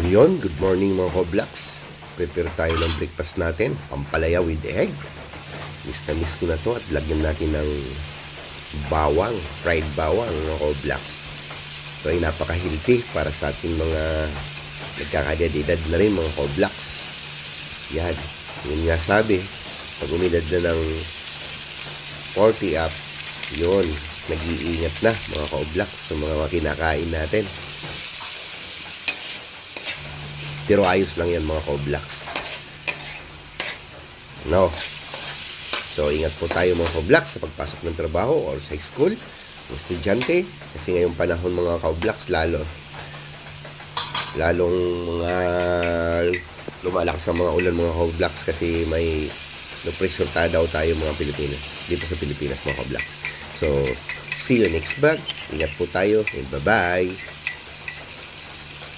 Yun, good morning mga Hoblax. Prepare tayo ng breakfast natin. Pampalaya with egg. Miss na miss ko na to at lagyan natin ng bawang, fried bawang mga Hoblax. Ito ay napaka-healthy para sa ating mga nagkakadad-edad na rin mga Hoblax. Yan, yun nga sabi, pag umidad na ng 40 up, yun, nag-iingat na mga Hoblax sa mga kinakain natin. Pero ayos lang yan mga Hoblax. No. So, ingat po tayo mga Hoblax sa pagpasok ng trabaho or sa school, ng estudyante. Kasi ngayong panahon mga Hoblax, lalong mga lumalakas ang mga ulan mga Hoblax kasi may no-pressure daw tayo mga Pilipino. Dito sa Pilipinas mga Hoblax. So, see you next vlog. Ingat po tayo and bye-bye.